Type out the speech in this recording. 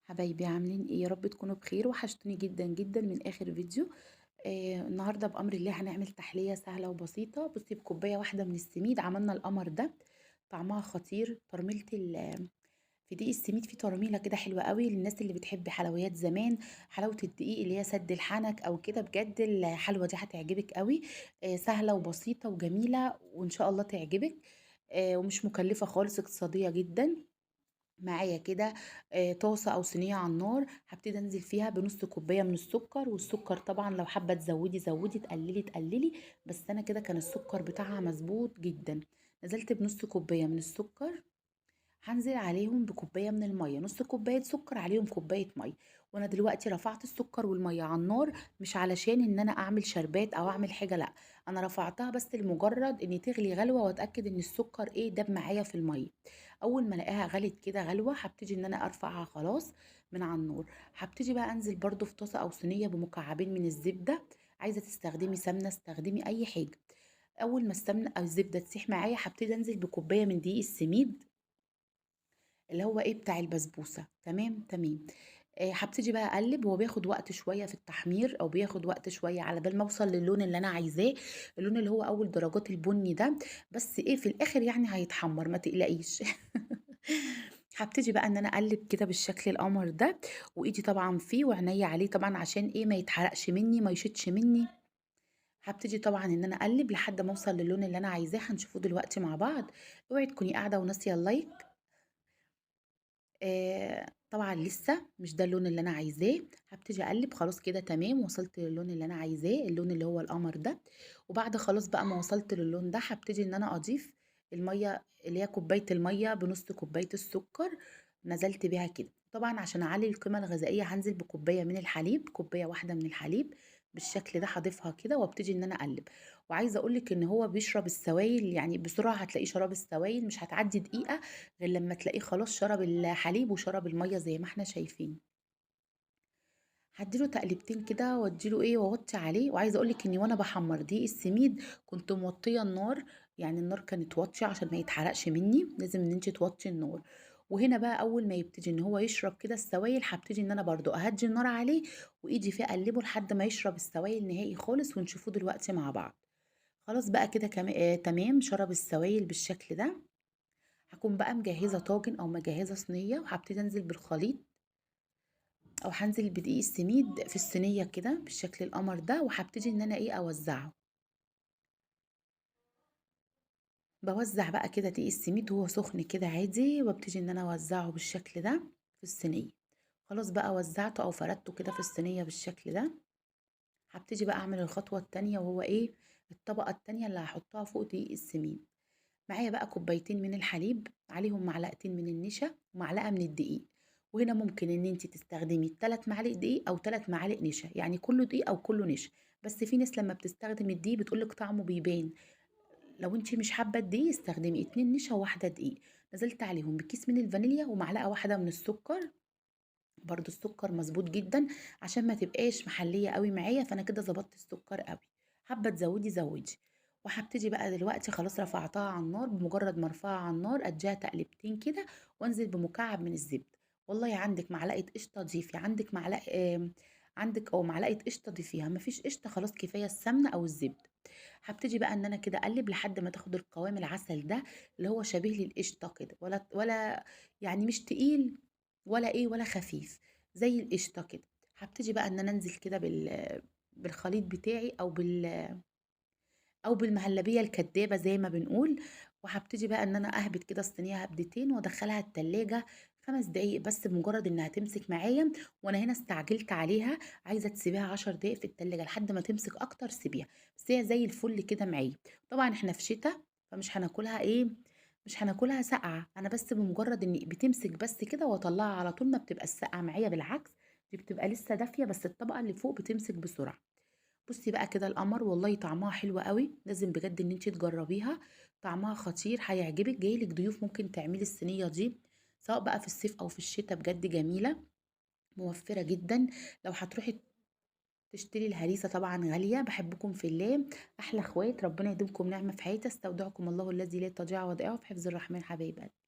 حبايبي عاملين ايه؟ يا رب تكونوا بخير. وحشتوني جدا جدا من اخر فيديو. النهارده بامر الله هنعمل تحليه سهله وبسيطه. بصي، بكوبايه واحده من السميد عملنا القمر ده. طعمها خطير. في دقيق السميد في ترميله كده حلوه قوي للناس اللي بتحب حلويات زمان. حلاوه الدقيق اللي هي سد الحنك او كده، بجد الحلوه دي هتعجبك قوي. سهله وبسيطه وجميله وان شاء الله تعجبك. ومش مكلفه خالص، اقتصاديه جدا. معايا كده طاسة أو صينية على النار، هبتدي أنزل فيها بنص كوباية من السكر. والسكر طبعا لو حابة تزودي زودي، تقللي تقللي. بس أنا كده كان السكر بتاعها مظبوط جدا. نزلت بنص كوباية من السكر. هنزل عليهم بكوبايه من الميه، نص كوبايه سكر عليهم كوبايه ميه. وانا دلوقتي رفعت السكر والميه على النار، مش علشان ان انا اعمل شربات او اعمل حاجه، لا. انا رفعتها بس لمجرد ان تغلي غلوه واتاكد ان السكر داب معايا في الميه. اول ما الاقيها غلت كده غلوه، هبتدي ان انا ارفعها خلاص من على النار. هبتدي بقى انزل برضو في طاسه او صينيه بمكعبين من الزبده. عايزه تستخدمي سمنه استخدمي اي حاجه. اول ما السمنه او الزبده تسيح معايا، هبتدي انزل بكوبايه من دقيق السميد، اللي هو بتاع البسبوسه. تمام تمام. هبتدي بقى اقلب. هو بياخد وقت شويه في التحمير، او بياخد وقت شويه على بال ما اوصل للون اللي انا عايزاه. اللون اللي هو اول درجات البني ده. بس في الاخر يعني هيتحمر، ما تقلقيش. هبتدي بقى ان انا اقلب كده بالشكل القمر ده. وايدي طبعا فيه وعينيا عليه طبعا، عشان ما يتحرقش مني ما يشيطش مني. هبتدي طبعا ان انا اقلب لحد ما اوصل للون اللي انا عايزاه، هنشوفه دلوقتي مع بعض. اوعي تكوني قاعده وناسيه اللايك. طبعا لسه مش ده اللون اللي انا عايزاه. هبتدي اقلب. خلاص كده تمام، وصلت للون اللي انا عايزاه، اللون اللي هو القمر ده. وبعد خلاص بقى ما وصلت للون ده، هبتدي ان انا اضيف الميه، اللي هي كوبايه الميه بنص كوبايه السكر. نزلت بيها كده طبعا عشان اعلي القيمه الغذائيه، هنزل بكوبايه من الحليب، كوبايه واحده من الحليب. بالشكل ده هضيفها كده وابتدي ان انا اقلب. وعايزه اقولك ان هو بيشرب السوائل، يعني بسرعه هتلاقيه شرب السوائل، مش هتعدي دقيقه غير لما تلاقيه خلاص شرب الحليب وشرب الميه زي ما احنا شايفين. هديله تقلبتين كده واديله واوطي عليه. وعايزه اقولك اني وانا بحمر دي السميد كنت موطيه النار. يعني النار كانت واطيه عشان ما يتحرقش مني، لازم ان انت توطي النار. وهنا بقى اول ما يبتدي ان هو يشرب كده السوائل، هبتدي ان انا برضو اهدي النار عليه. وايدي فيه اقلبه لحد ما يشرب السوائل نهائي خالص، ونشوفه دلوقتي مع بعض. خلاص بقى كده تمام، شرب السوائل بالشكل ده. هكون بقى مجهزة طاجن أو مجهزة صينية، وهبتدي أنزل بالخليط، أو هنزل بدقيق السميد في الصينية كده بالشكل القمر ده. وهبتدي إن أنا أوزعه. بوزع بقى كده دقيق السميد وهو سخن كده عادي، وابتدي إن أنا أوزعه بالشكل ده في الصينية. خلاص بقى وزعته أو فردته كده في الصينية بالشكل ده. هبتدي بقى أعمل الخطوة التانية، وهو الطبقة التانية اللي هحطها فوق دقيق السميد. معايا بقى كوبايتين من الحليب، عليهم معلقتين من النشا ومعلقه من الدقيق. وهنا ممكن ان انت تستخدمي 3 معالق دقيق او 3 معالق نشا، يعني كله دقيق او كله نشا. بس في ناس لما بتستخدم الدقيق بتقولك طعمه بيبان. لو انت مش حابه الدقيق استخدمي 2 نشا وواحده دقيق. نزلت عليهم بكيس من الفانيليا ومعلقه واحده من السكر. برضو السكر مظبوط جدا، عشان ما تبقاش محليه قوي معايا، فانا كده ظبطت السكر قوي. حابه تزودي زودي. وهبتدي بقى دلوقتي خلاص رفعتها على النار. بمجرد ما ارفعها على النار اديها تقلبتين كده، وانزل بمكعب من الزبده. والله عندك معلقه قشطه ضيفي، عندك معلقه عندك او معلقه قشطه ضيفيها، مفيش قشطه خلاص كفايه السمنه او الزبده. هبتدي بقى ان انا كده اقلب لحد ما تاخد القوام العسل ده، اللي هو شبيه للقشطه كده، ولا يعني مش تقيل ولا ولا خفيف، زي القشطه كده. هبتدي بقى ان انا انزل كده بالخليط بتاعي، او بالمهلبيه الكدابه زي ما بنقول. وهبتدي بقى ان انا اهبط كده الصينيه هبدتين وادخلها التلاجة 5 دقايق بس، بمجرد انها تمسك معايا. وانا هنا استعجلت عليها، عايزه تسيبيها 10 دقايق في التلاجة لحد ما تمسك اكتر سيبيها. بس هي زي الفل كده معايا. طبعا احنا في شتاء، فمش هناكلها مش هناكلها ساقعه. انا بس بمجرد ان بتمسك بس كده واطلعها على طول، ما بتبقى الساقعه معايا، بالعكس دي بتبقى لسه دافيه، بس الطبقه اللي فوق بتمسك بسرعه. بصي بقى كده القمر، والله طعمها حلو قوي، لازم بجد ان انت تجربيها. طعمها خطير، هيعجبك. جايلك ضيوف ممكن تعملي الصينيه دي، سواء بقى في الصيف او في الشتاء، بجد جميله. موفره جدا. لو هتروحي تشتري الهريسه طبعا غاليه. بحبكم في الله، احلى اخوات. ربنا يديمكم نعمه في حياتي. استودعكم الله الذي لا تضيع ودائعه في حفظ الرحمن حبايب قلبي.